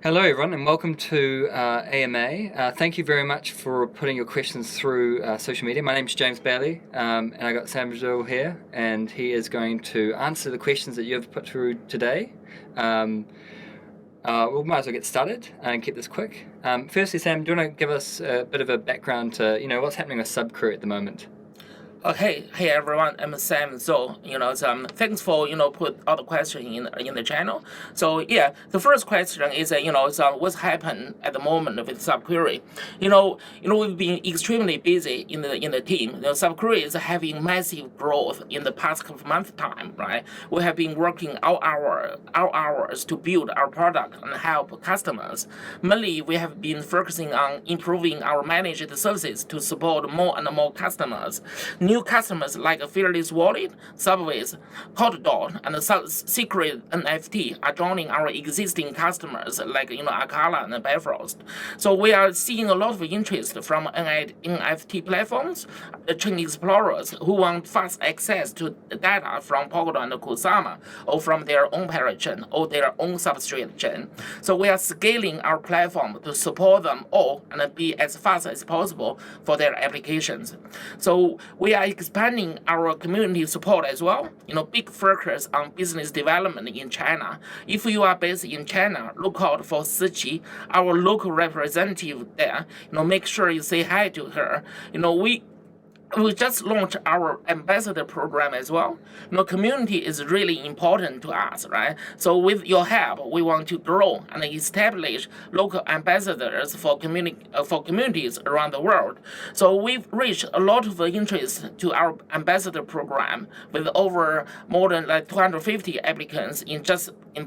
Hello everyone and welcome to AMA. Thank you very much for putting your questions through social media. My name is James Bayly and I got Zou here and he is going to answer the questions that you've put through today. We might as well get started and keep this quick. Firstly, Sam, do you want to give us a bit of a background to what's happening with SubQuery at the moment? Okay, hey everyone, I'm Sam Zou. Thanks for put all the question in the channel. So yeah, the first question is what's happened at the moment with SubQuery. We've been extremely busy in the team. SubQuery is having massive growth in the past couple months time, right? We have been working all hours to build our product and help customers. Mainly, we have been focusing on improving our managed services to support more and more customers. New customers like Fearless Wallet, Subways, Polkadot, and Secret NFT are joining our existing customers like Akala and Bifrost. So we are seeing a lot of interest from NFT platforms, chain explorers who want fast access to data from Polkadot and Kusama, or from their own parent chain or their own substrate chain. So we are scaling our platform to support them all and be as fast as possible for their applications. So we are expanding our community support as well. Big focus on business development in China. If you are based in China, look out for Siqi, our local representative there. Make sure you say hi to her. We just launched our ambassador program as well. Community is really important to us, right? So with your help, we want to grow and establish local ambassadors for communities around the world. So we've reached a lot of interest to our ambassador program with over more than 250 applicants in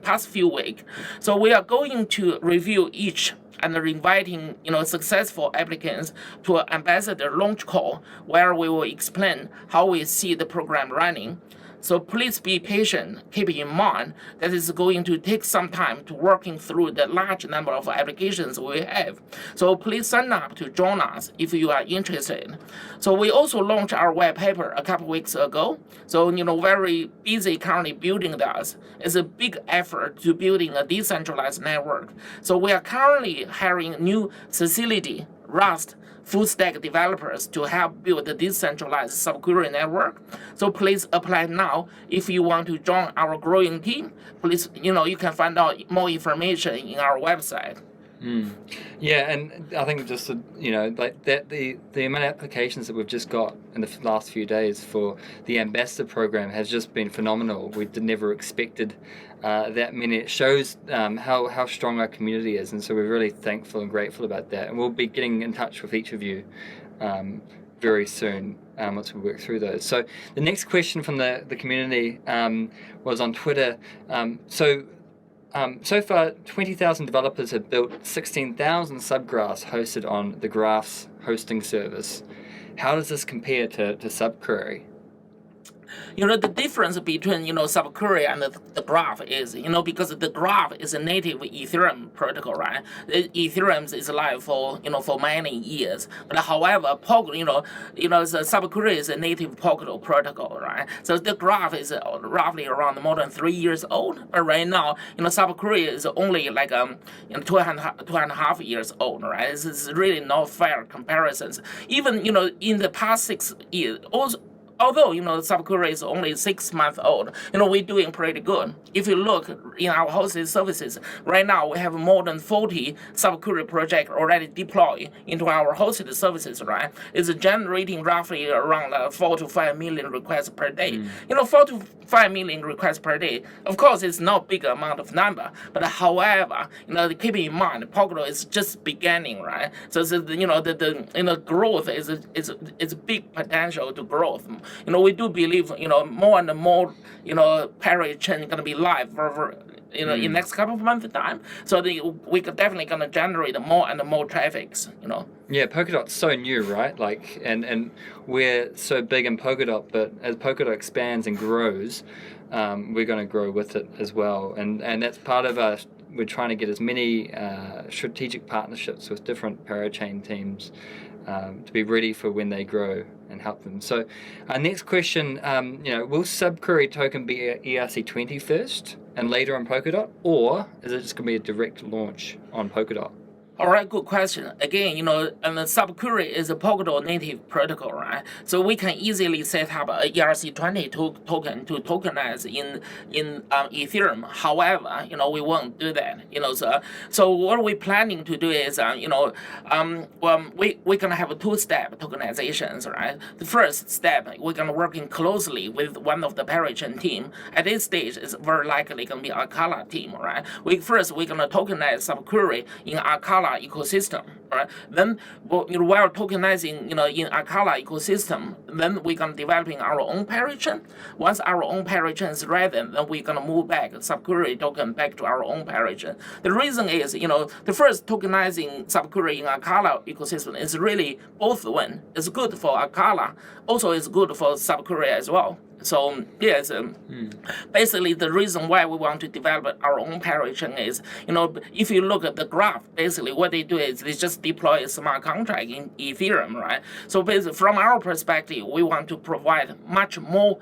past few weeks. So we are going to review each and inviting successful applicants to an ambassador launch call where we will explain how we see the program running. So please be patient. Keep in mind that it's going to take some time to working through the large number of applications we have. So please sign up to join us if you are interested. So we also launched our white paper a couple weeks ago. So very busy currently building this. It's a big effort to building a decentralized network. So we are currently hiring new facility, Rust, full stack developers to help build the decentralized SubQuery network. So please apply now if you want to join our growing team. Please, you can find out more information in our website. Yeah, and I think just like that the amount of applications that we've just got in the last few days for the ambassador program has just been phenomenal. We never expected that many. It shows how strong our community is, and so we're really thankful and grateful about that. And we'll be getting in touch with each of you very soon once we work through those. So the next question from the community was on Twitter. So far, 20,000 developers have built 16,000 subgraphs hosted on the Graphs hosting service. How does this compare to SubQuery? The difference between SubQuery and the graph is because the graph is a native Ethereum protocol, right? Ethereum is live for many years, but however, the SubQuery is a native Polkadot protocol, right? So the graph is roughly around more than 3 years old, but right now SubQuery is only like 2.5 years old, right? It's really not fair comparisons. Even in the past 6 years, although SubQuery is only 6 months old, we're doing pretty good. If you look in our hosted services, right now we have more than 40 SubQuery projects already deployed into our hosted services, right? It's generating roughly around 4 to 5 million requests per day. 4 to 5 million requests per day. Of course, it's not big amount of number, but however, keep in mind, Polkadot is just beginning, right? So the growth is big potential to growth. We do believe more and more parallel chain gonna be live for in next couple of months time. So we could definitely gonna generate more and more traffics. Yeah, Polkadot's so new, right? And we're so big in Polkadot, but as Polkadot expands and grows, we're going to grow with it as well. And that's part of us. We're trying to get as many strategic partnerships with different parachain teams to be ready for when they grow and help them. So our next question, will SubQuery token be ERC20 first? and later on Polkadot, or is it just going to be a direct launch on Polkadot? All right, good question. Again, and the SubQuery is a Polkadot native protocol, right? So we can easily set up a ERC20 token to tokenize in Ethereum. However, we won't do that. So what we're planning to do is, we're gonna have a two-step tokenizations, right? The first step, we're gonna working closely with one of the parachain team. At this stage, it's very likely gonna be Akala team, right? We're gonna tokenize SubQuery in Akala ecosystem, right? Then, while tokenizing, in Akala ecosystem, then we're gonna developing our own parachain. Once our own parachain is ready, then we're gonna move back SubQuery token back to our own parachain. The reason is, the first tokenizing SubQuery in Akala ecosystem is really both win. It's good for Akala, also it's good for SubQuery as well. So yes, basically the reason why we want to develop our own parachain is, if you look at the graph, basically what they do is they just deploy a smart contract in Ethereum, right? So basically from our perspective, we want to provide much more,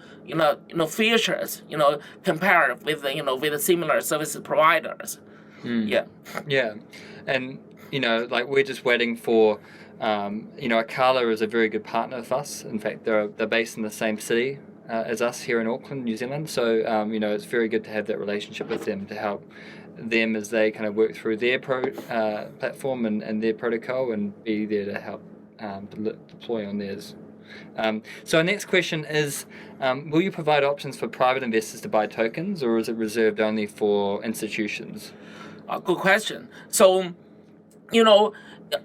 features, compared with with the similar service providers. Yeah. Yeah, and like we're just waiting for. Akala is a very good partner with us. In fact, they're based in the same city as us here in Auckland, New Zealand. So, it's very good to have that relationship with them to help them as they kind of work through their platform and their protocol and be there to help deploy on theirs. So our next question is, will you provide options for private investors to buy tokens, or is it reserved only for institutions? Good question. So,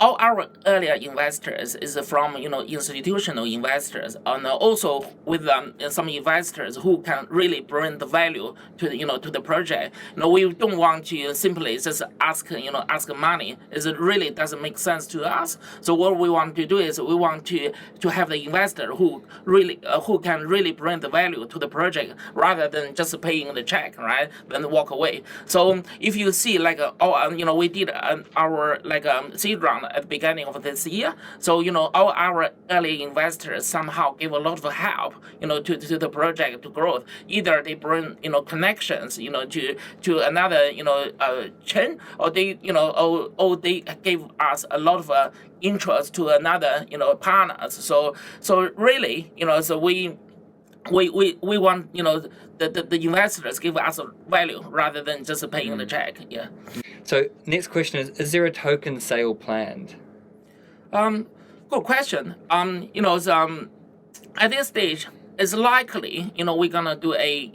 all our earlier investors is from institutional investors, and also with some investors who can really bring the value to to the project. We don't want to simply just ask money. It really doesn't make sense to us. So what we want to do is we want to have the investor who can really bring the value to the project rather than just paying the check, right? Then walk away. So if you see we did our seed round at the beginning of this year. So, all our early investors somehow give a lot of help, to the project to growth. Either they bring, connections, to another, chain, or they, or they give us a lot of interest to another, partners. So really, so we want, the investors give us value rather than just paying the check. Yeah. So next question is there a token sale planned? Good question. At this stage, it's likely, we're gonna do a,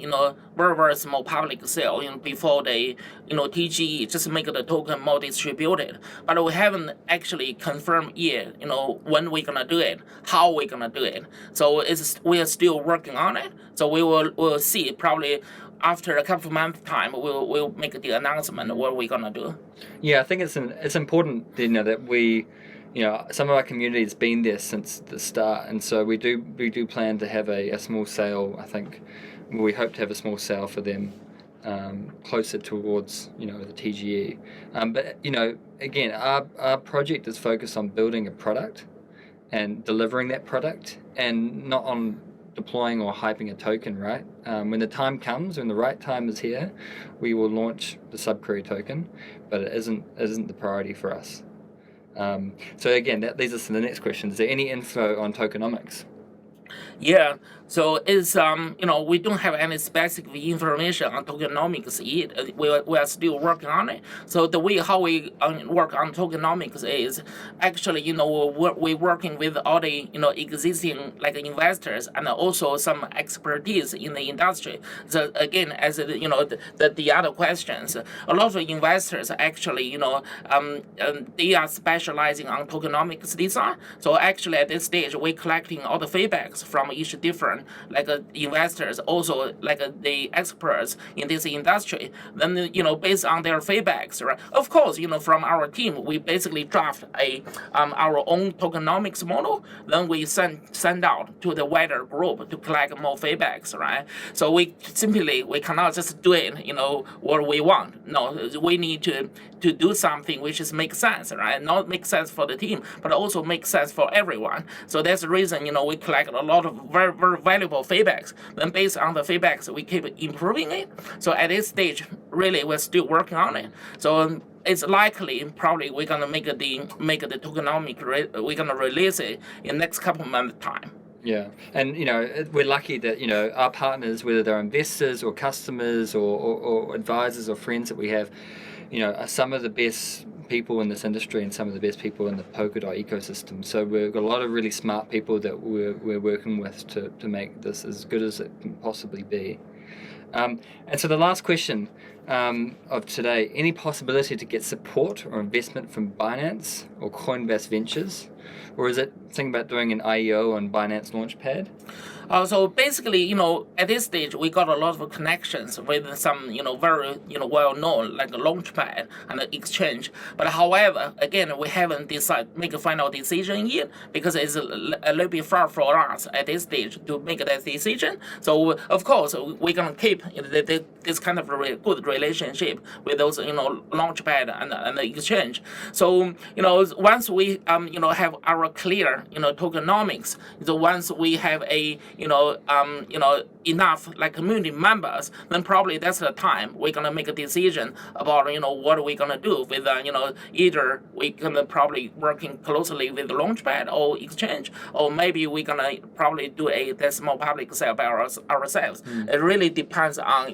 very small public sale, before the, TGE just make the token more distributed. But we haven't actually confirmed yet, when we're gonna do it, how we're gonna do it. So we are still working on it. So we'll see probably after a couple of months time, we'll make the announcement of what we're gonna do. Yeah, I think it's important, that we. Some of our community has been there since the start, and so we do plan to have a small sale. I think we hope to have a small sale for them closer towards the TGE. But again, our project is focused on building a product and delivering that product, and not on deploying or hyping a token. Right? When the time comes, when the right time is here, we will launch the SubQuery token, but it isn't the priority for us. So again, that leads us to the next question. Is there any info on tokenomics? Yeah, so it's we don't have any specific information on tokenomics yet. We are still working on it. So the way how we work on tokenomics is actually we're working with all the existing investors and also some expertise in the industry. So again, as the other questions, a lot of investors actually they are specializing on tokenomics design. So actually at this stage we're collecting all the feedbacks from each different investors, also the experts in this industry. Then based on their feedbacks, right? Of course, from our team we basically draft our own tokenomics model. Then we send out to the wider group to collect more feedbacks, right? So we cannot just do it what we want. No, we need to do something which is make sense, right? Not make sense for the team, but also make sense for everyone. So that's the reason we collect a lot of very, very valuable feedbacks. Then based on the feedbacks, we keep improving it. So at this stage, really, we're still working on it. So it's likely, probably, we're gonna make the tokenomic. We're gonna release it in next couple months time. Yeah, and we're lucky that our partners, whether they're investors or customers or advisors or friends that we have, are some of the best people in this industry and some of the best people in the Polkadot ecosystem. So we've got a lot of really smart people that we're working with to make this as good as it can possibly be. And so the last question of today: any possibility to get support or investment from Binance or Coinbase Ventures, or is it thinking about doing an IEO on Binance Launchpad? So basically, at this stage, we got a lot of connections with some, very, well-known, like Launchpad and the exchange. But however, again, we haven't make a final decision yet because it's a little bit far for us at this stage to make that decision. So of course, we're gonna keep this kind of good relationship with those, Launchpad and the exchange. So once we have our clear tokenomics, so once we have a enough like community members, then probably that's the time we're gonna make a decision about what are we gonna do with either we gonna probably working closely with the Launchpad or exchange, or maybe we're gonna probably do a small public sale by ourselves. It really depends on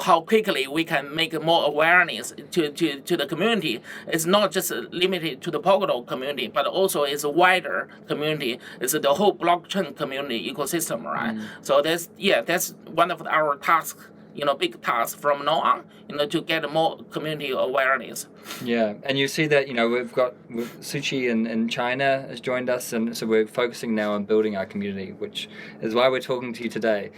how quickly we can make more awareness to the community. It's not just limited to the Polkadot community, but also it's a wider community. It's the whole blockchain community ecosystem, right? So that's one of our tasks, big task from now on, to get more community awareness. Yeah, and you see that, we've got Suchi in China has joined us, and so we're focusing now on building our community, which is why we're talking to you today.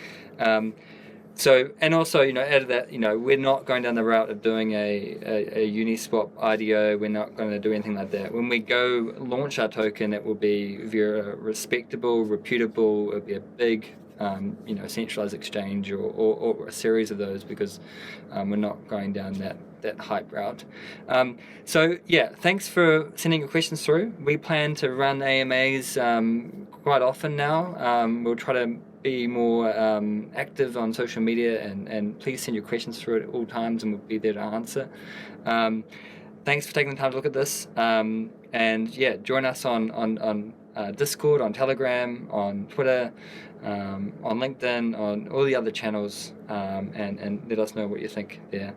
So, and also, out of that, we're not going down the route of doing a Uniswap IDO. We're not going to do anything like that. When we go launch our token, it will be very respectable, reputable. It'll be a big, centralized exchange or a series of those, because we're not going down that hype route. So yeah, thanks for sending your questions through. We plan to run AMAs quite often now. We'll try to be more active on social media, and please send your questions through at all times, and we'll be there to answer. Thanks for taking the time to look at this, and yeah, join us on Discord, on Telegram, on Twitter, on LinkedIn, on all the other channels, and let us know what you think there.